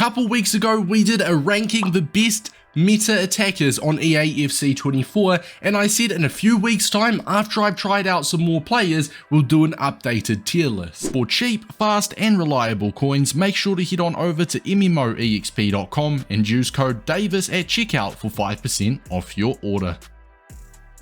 couple weeks ago, we did a ranking the best meta attackers on EA FC 24, and I said in a few weeks time, after I've tried out some more players, we'll do an updated tier list. For cheap, fast and reliable coins, make sure to head on over to MMOEXP.com and use code Davis at checkout for 5% off your order.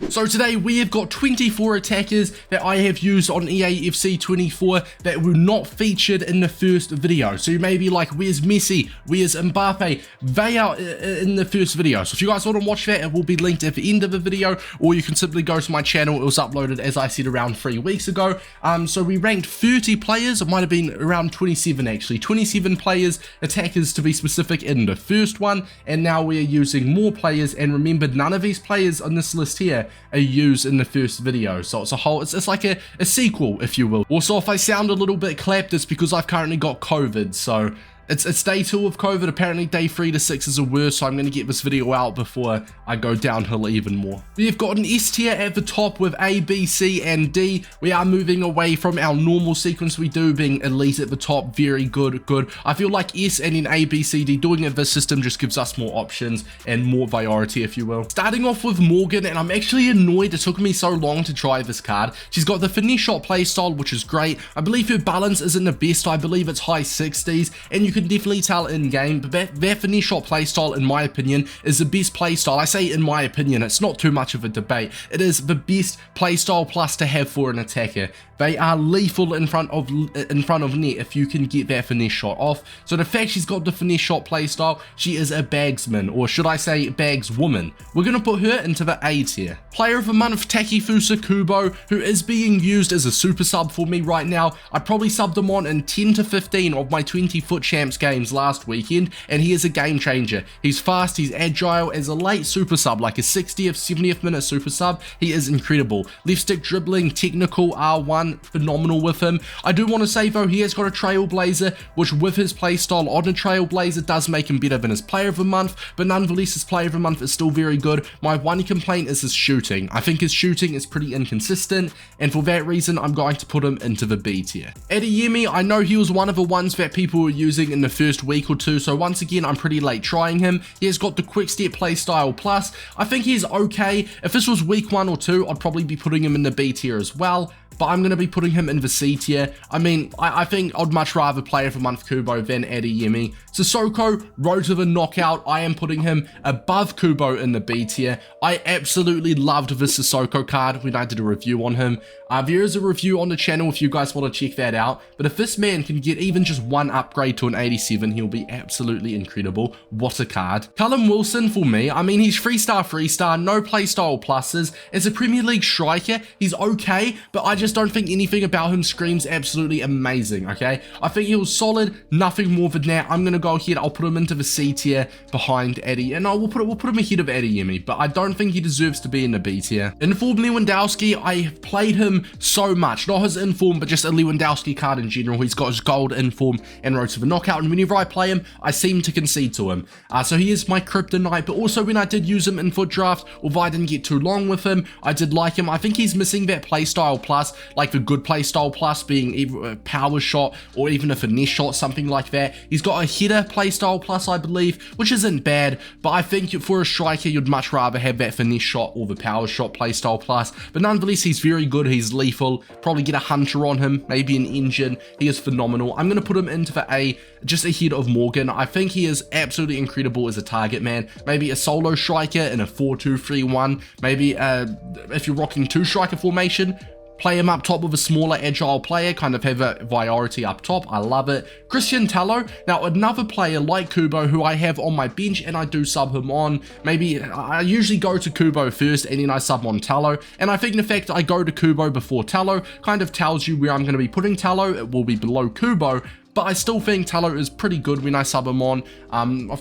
So today we have got 24 attackers that I have used on EA FC 24 that were not featured in the first video. So you may be like, where's Messi, where's Mbappe? They are in the first video. So if you guys want to watch that, it will be linked at the end of the video, or you can simply go to my channel. It was uploaded, as I said, around 3 weeks ago. So we ranked 30 players. It might have been around 27 actually. 27 players, attackers to be specific, in the first one. And now we are using more players. And remember, none of these players on this list here are used in the first video, so it's a whole, it's like a sequel, if you will. Also, if I sound a little bit clapped, it's because I've currently got COVID, so it's day 2 of COVID. Apparently day 3 to 6 is the worst, so I'm going to get this video out before I go downhill even more. We've got an S tier at the top with A, B, C and D. We are moving away from our normal sequence we do, being elite at the top, very good, good. I feel like S and then A, B, C, D, doing it this system just gives us more options and more variety, if you will. Starting off with Morgan, and I'm actually annoyed it took me so long to try this card. She's got the finesse shot playstyle, which is great. I believe her balance isn't the best. I believe it's high 60s, and you can definitely tell in game, but that finesse shot playstyle, in my opinion, is the best playstyle. I say in my opinion, it's not too much of a debate. It is the best playstyle plus to have for an attacker. They are lethal in front of net if you can get that finesse shot off. So the fact she's got the finesse shot playstyle, she is a bagsman, or should I say bagswoman. We're going to put her into the A tier. Player of the month, Takefusa Kubo, who is being used as a super sub for me right now. I probably subbed him on in 10 to 15 of my 20 foot champs games last weekend, and he is a game changer. He's fast, he's agile. As a late super sub, like a 60th, 70th minute super sub, he is incredible. Left stick dribbling, technical, R1, phenomenal with him. I do want to say though, he has got a Trailblazer, which with his playstyle on a Trailblazer does make him better than his player of the month, but nonetheless his player of the month is still very good. My one complaint is his shooting. I think his shooting is pretty inconsistent, and for that reason I'm going to put him into the B tier. Adeyemi, I know he was one of the ones that people were using in the first week or two, so once again I'm pretty late trying him. He has got the quick step playstyle plus. I think he's okay. If this was week 1 or 2, I'd probably be putting him in the B tier as well, but I'm going to be putting him in the C tier. I mean, I think I'd much rather player of the month Kubo than Adeyemi. Sissoko, road to the knockout. I am putting him above Kubo in the B tier. I absolutely loved the Sissoko card when I did a review on him. There is a review on the channel if you guys want to check that out. But if this man can get even just one upgrade to an 87, he'll be absolutely incredible. What a card. Callum Wilson for me, I mean, he's 3-star, no playstyle pluses. As a Premier League striker, he's okay, but I just don't think anything about him screams absolutely amazing, okay? I think he was solid, nothing more than that. I'm going to go ahead, I'll put him into the C tier behind Eddie, and we'll put him ahead of Adeyemi, but I don't think he deserves to be in the B tier. Inform Lewandowski, I have played him so much, not his Inform, but just a Lewandowski card in general. He's got his gold Inform and road to the knockout, and whenever I play him, I seem to concede to him. So he is my kryptonite, but also when I did use him in foot draft, although I didn't get too long with him, I did like him. I think he's missing that playstyle plus, like the good playstyle plus being either a power shot or even a finesse shot, something like that. He's got a header playstyle plus, I believe, which isn't bad, but I think for a striker, you'd much rather have that finesse shot or the power shot playstyle plus. But nonetheless, he's very good. He's lethal. Probably get a hunter on him, maybe an engine. He is phenomenal. I'm going to put him into the A, just ahead of Morgan. I think he is absolutely incredible as a target man. Maybe a solo striker in a 4-2-3-1. Maybe if you're rocking 2 striker formation, play him up top with a smaller agile player, kind of have a variety up top. I love it. Christian Tallo, now another player like Kubo who I have on my bench and I do sub him on. Maybe I usually go to Kubo first and then I sub on Tallo, and I think the fact I go to Kubo before Tallo kind of tells you where I'm going to be putting Tallo. It will be below Kubo, but I still think Tallo is pretty good when I sub him on.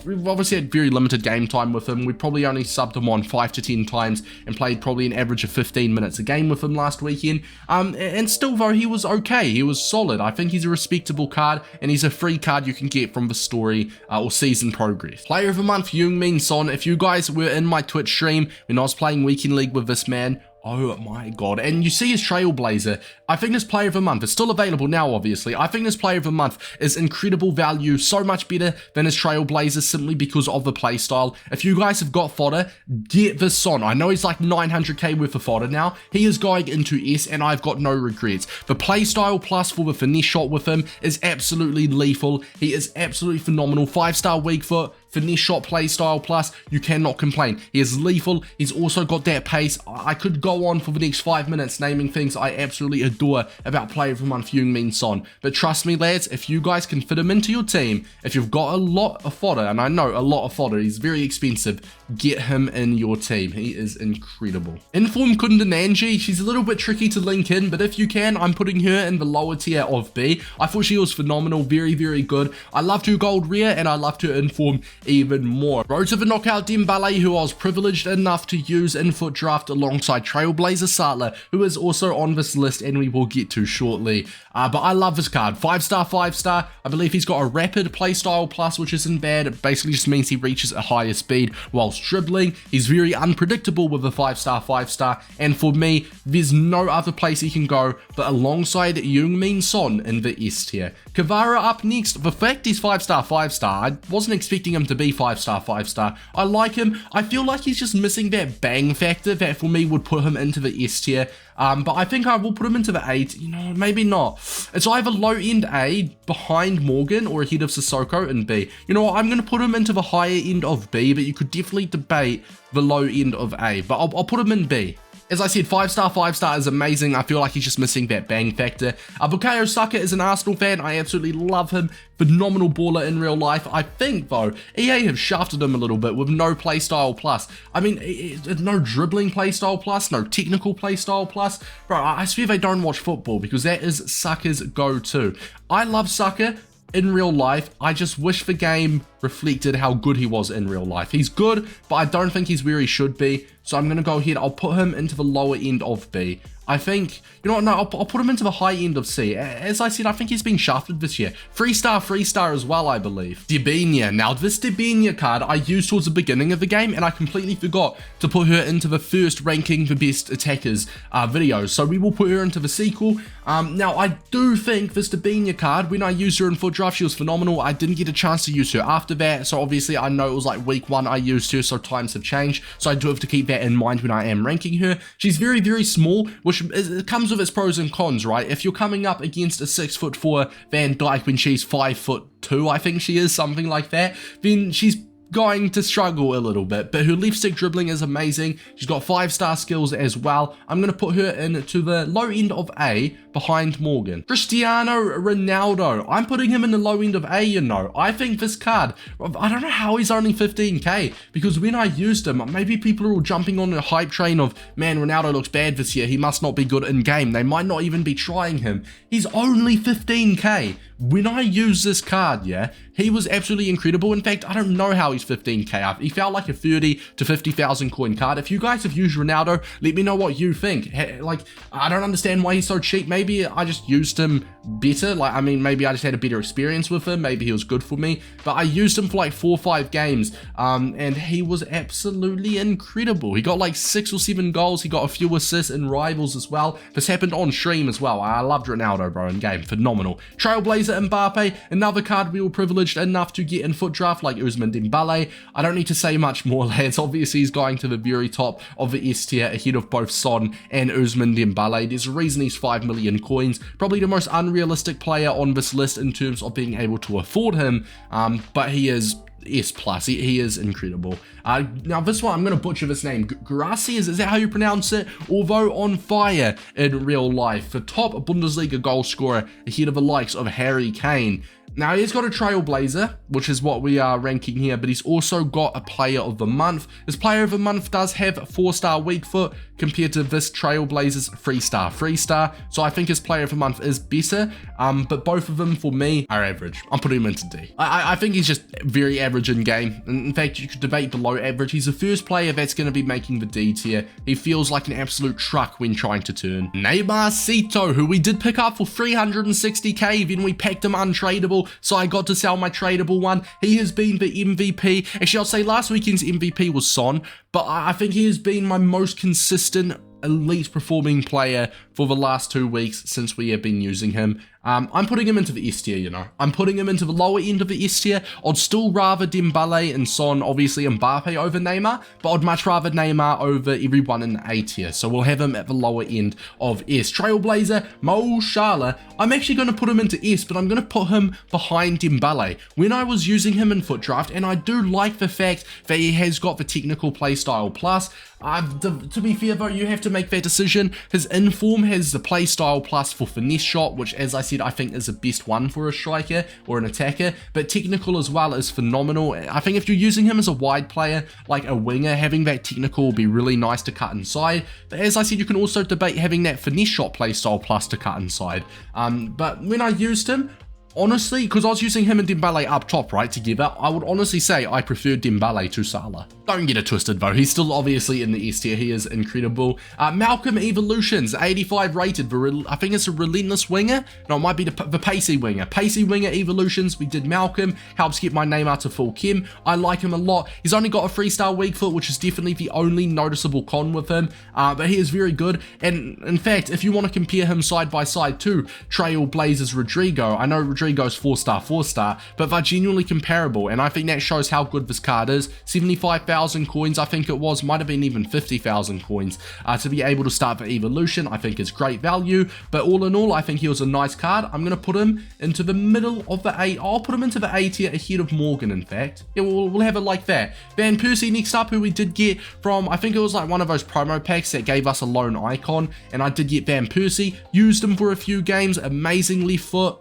We've obviously had very limited game time with him. We probably only subbed him on 5 to 10 times and played probably an average of 15 minutes a game with him last weekend. And still though, he was okay. He was solid. I think he's a respectable card, and he's a free card you can get from the story or season progress. Player of the month, Inform Son. If you guys were in my Twitch stream when I was playing Weekend League with this man, Oh my god. And you see his Trailblazer. I think this player of the month is still available now, obviously. I think this player of the month is incredible value, so much better than his Trailblazer simply because of the playstyle. If you guys have got fodder, get this Son. I know he's like 900k worth of fodder now. He is going into S and I've got no regrets. The playstyle plus for the finesse shot with him is absolutely lethal. He is absolutely phenomenal. 5-star weak foot. Finesse shot playstyle plus, you cannot complain. He is lethal. He's also got that pace. I could go on for the next 5 minutes naming things I absolutely adore about player of the month Heung-min Son. But trust me lads, if you guys can fit him into your team, if you've got a lot of fodder, and I know a lot of fodder, he's very expensive, get him in your team. He is incredible. Inform Kundananji, she's a little bit tricky to link in, but if you can, I'm putting her in the lower tier of B. I thought she was phenomenal, very, very good. I loved her gold rare, and I loved her Inform even more. Road to the knockout Dembele, who I was privileged enough to use in foot draft alongside Trailblazers Salah, who is also on this list and we will get to shortly. But I love this card. 5-star, 5-star. I believe he's got a rapid playstyle plus, which isn't bad. It basically just means he reaches a higher speed whilst dribbling. He's very unpredictable with a 5-star, 5-star. And for me, there's no other place he can go but alongside Heung-min Son in the S tier. Kvara up next. The fact he's 5-star, 5-star, I wasn't expecting him to be 5-star, 5-star. I like him. I feel like he's just missing that bang factor that for me would put him into the S tier. But I think I will put him into the 8. You know, maybe not. It's either low end A behind Morgan or ahead of Sissoko in B. You know what? I'm going to put him into the higher end of B, but you could definitely debate the low end of A. But I'll put him in B. As I said, 5-star, 5-star is amazing. I feel like he's just missing that bang factor. Bukayo Saka is an Arsenal fan. I absolutely love him. Phenomenal baller in real life. I think, though, EA have shafted him a little bit with no playstyle plus. I mean, no dribbling playstyle plus, no technical playstyle plus. Bro, I swear they don't watch football because that is Saka's go-to. I love Saka in real life. I just wish the game reflected how good he was in real life. He's good, but I don't think he's where he should be. So I'm going to go ahead. I'll put him into the lower end of B. I think, you know what, no, I'll put him into the high end of C. As I said, I think he's been shafted this year. 3-star as well, I believe. Debinha. Now, this Debinha card I used towards the beginning of the game, and I completely forgot to put her into the first ranking the best attackers video. So we will put her into the sequel. Now, I do think this Debinha card, when I used her in foot draft, she was phenomenal. I didn't get a chance to use her after that. So obviously, I know it was like week 1 I used her, so times have changed. So I do have to keep that in mind when I am ranking her. She's very, very small, which it comes with its pros and cons, right? If you're coming up against a 6'4" Van Dijk when she's 5'2", I think she is, something like that, then she's going to struggle a little bit, but her left stick dribbling is amazing. She's got 5-star skills as well. I'm going to put her into the low end of A behind Morgan. Cristiano Ronaldo. I'm putting him in the low end of A, you know. I think this card, I don't know how he's only 15k, because when I used him, maybe people are all jumping on the hype train of, man, Ronaldo looks bad this year. He must not be good in game. They might not even be trying him. He's only 15k. When I used this card, yeah, he was absolutely incredible. In fact, I don't know how he's 15k. He felt like a 30 to 50,000 coin card. If you guys have used Ronaldo, let me know what you think. Like, I don't understand why he's so cheap. Maybe I just used him better. Like, I mean, maybe I just had a better experience with him. Maybe he was good for me. But I used him for like 4 or 5 games, and he was absolutely incredible. He got like 6 or 7 goals. He got a few assists in Rivals as well. This happened on stream as well. I loved Ronaldo, bro, in game. Phenomenal. Trailblazers Mbappe, another card we were privileged enough to get in foot draft, like Ousmane Dembele. I don't need to say much more, lads. Obviously, he's going to the very top of the S tier, ahead of both Son and Ousmane Dembele. There's a reason he's 5 million coins. Probably the most unrealistic player on this list in terms of being able to afford him, but he is S+. He is incredible. Now this one, I'm going to butcher this name. Grassi, is that how you pronounce it? Although on fire in real life. The top Bundesliga goal scorer ahead of the likes of Harry Kane. Now, he's got a Trailblazer, which is what we are ranking here, but he's also got a Player of the Month. This Player of the Month does have 4-star weak foot compared to this Trailblazers 3-star. So I think his Player of the Month is better, but both of them, for me, are average. I'm putting him into D. I think he's just very average in game. In fact, you could debate below average. He's the first player that's going to be making the D tier. He feels like an absolute truck when trying to turn. Neymar FC, who we did pick up for 360k, then we packed him untradeable, so I got to sell my tradable one. He has been the MVP. Actually, I'll say last weekend's MVP was Son, but I think he has been my most consistent elite performing player for the last 2 weeks since we have been using him. I'm putting him into the S tier, you know. I'm putting him into the lower end of the S tier. I'd still rather Dembele and Son, obviously Mbappe over Neymar, but I'd much rather Neymar over everyone in the A tier. So we'll have him at the lower end of S. Trailblazer, Mo Salah, I'm actually going to put him into S, but I'm going to put him behind Dembele. When I was using him in Foot Draft, and I do like the fact that he has got the technical playstyle plus, to be fair though, you have to make that decision. His Inform has the playstyle plus for finesse shot, which as I said, I think is the best one for a striker or an attacker, but technical as well is phenomenal. I think if you're using him as a wide player, like a winger, having that technical will be really nice to cut inside. But as I said, you can also debate having that finesse shot playstyle plus to cut inside. But when I used him, honestly, because I was using him and Dembele up top, right, together, I would honestly say I prefer Dembele to Salah. Don't get it twisted though, he's still obviously in the S tier, he is incredible. Malcolm Evolutions, 85 rated, I think it's a relentless winger. No, it might be the pacey winger. Pacey winger Evolutions, we did Malcolm, helps get my name out to full chem. I like him a lot. He's only got a 3-star weak foot, which is definitely the only noticeable con with him, but he is very good. And in fact, if you want to compare him side by side to Trailblazers Rodrygo, I know Rodrygo's 4-star, but they're genuinely comparable, and I think that shows how good this card is. 75,000 coins, I think it was, might have been even 50,000 coins to be able to start the evolution. I think is great value, but all in all, I think he was a nice card. I'm going to put him into the middle of the A. I'll put him into the A tier ahead of Morgan, in fact. Yeah, we'll have it like that. Van Persie next up, who we did get from, I think it was like one of those promo packs that gave us a lone icon, and I did get Van Persie, used him for a few games, amazingly foot,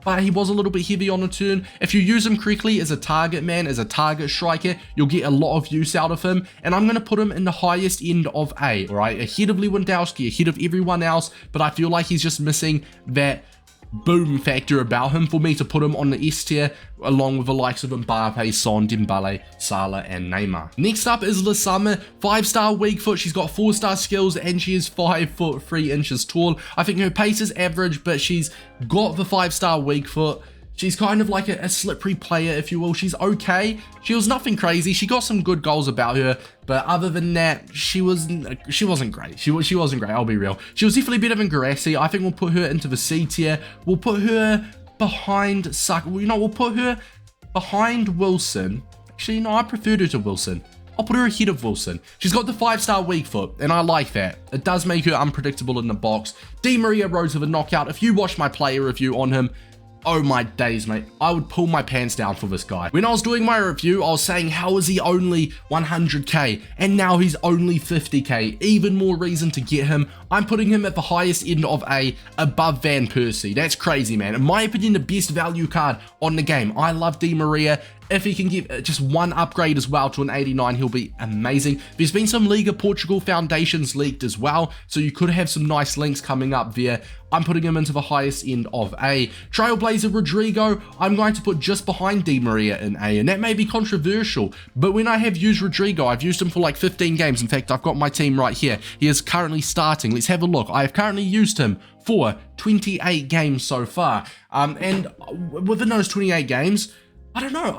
but he was a little bit heavy on the turn. If you use him correctly as a target man, as a target striker, you'll get a lot of use out of him, and I'm going to put him in the highest end of A, alright, ahead of Lewandowski, ahead of everyone else, but I feel like he's just missing that boom factor about him for me to put him on the S tier, along with the likes of Mbappe, Son, Dembele, Salah, and Neymar. Next up is Lasama, 5-star weak foot. She's got 4-star skills, and she is 5 foot 3 inches tall. I think her pace is average, but she's got the 5-star weak foot. She's kind of like a slippery player, if you will. She's okay. She was nothing crazy. She got some good goals about her, but other than that, she wasn't great. She wasn't great, I'll be real. She was definitely better than Garassi. I think we'll put her into the C tier. We'll put her behind we'll put her behind Wilson. Actually, no, I preferred her to Wilson. I'll put her ahead of Wilson. She's got the 5-star weak foot, and I like that. It does make her unpredictable in the box. Di Maria rose with a knockout. If you watch my player review on him, oh my days, mate, I would pull my pants down for this guy. When I was doing my review, I was saying, how is he only 100k? And now he's only 50k. Even more reason to get him. I'm putting him at the highest end of A, above Van Persie. That's crazy, man. In my opinion, the best value card on the game. I love Di Maria. If he can get just one upgrade as well to an 89, he'll be amazing. There's been some Liga Portugal foundations leaked as well, so you could have some nice links coming up there. I'm putting him into the highest end of A. Trailblazer Rodrygo, I'm going to put just behind Di Maria in A, and that may be controversial, but when I have used Rodrygo, I've used him for like 15 games. In fact, I've got my team right here. He is currently starting. Let's have a look. I have currently used him for 28 games so far, and within those 28 games, I don't know,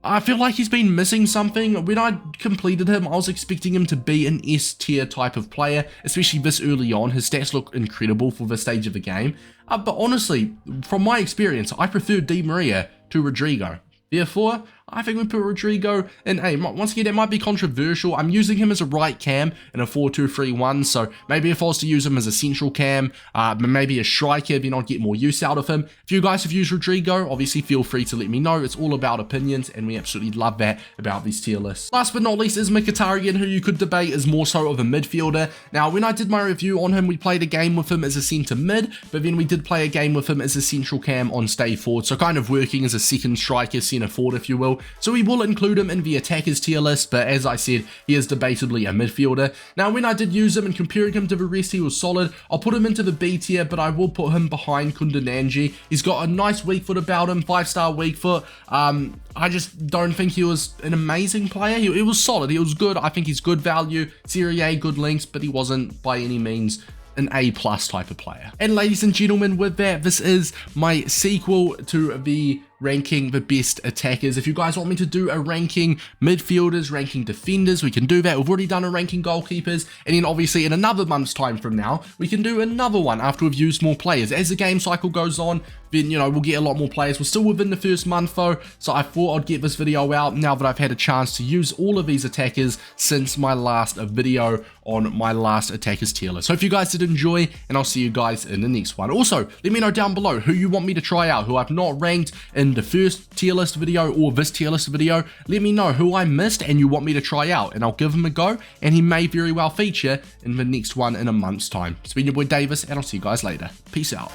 I feel like he's been missing something. When I completed him, I was expecting him to be an S tier type of player, especially this early on. His stats look incredible for this stage of the game. But honestly, from my experience, I prefer Di Maria to Rodrygo. Therefore, I think we put Rodrygo in A. Once again, it might be controversial. I'm using him as a right cam in a 4-2-3-1, so maybe if I was to use him as a central cam, maybe a striker, then I'd get more use out of him. If you guys have used Rodrygo, obviously feel free to let me know. It's all about opinions, and we absolutely love that about these tier lists. Last but not least is Mkhitaryan, who you could debate is more so of a midfielder. Now, when I did my review on him, we played a game with him as a centre mid, but then we did play a game with him as a central cam on stay forward, so kind of working as a second striker, centre forward, if you will. So we will include him in the attackers tier list, but as I said, he is debatably a midfielder. Now, when I did use him and comparing him to the rest, he was solid. I'll put him into the B tier, but I will put him behind Kundananji. He's got a nice weak foot about him, 5-star weak foot. I just don't think he was an amazing player. He was solid, he was good. I think he's good value, Serie A, good links, but he wasn't by any means an A+ type of player. And ladies and gentlemen, with that, this is my sequel to the ranking the best attackers. If you guys want me to do a ranking midfielders, ranking defenders, we can do that. We've already done a ranking goalkeepers, and then obviously in another month's time from now, we can do another one after we've used more players. As the game cycle goes on, then, you know, we'll get a lot more players. We're still within the first month though, so I thought I'd get this video out now that I've had a chance to use all of these attackers since my last video on my last attackers tier list. So if you guys did enjoy, and I'll see you guys in the next one. Also, let me know down below who you want me to try out, who I've not ranked in the first tier list video or this tier list video. Let me know who I missed and you want me to try out, and I'll give him a go, and he may very well feature in the next one in a month's time. It's been your boy Davis, and I'll see you guys later. Peace out.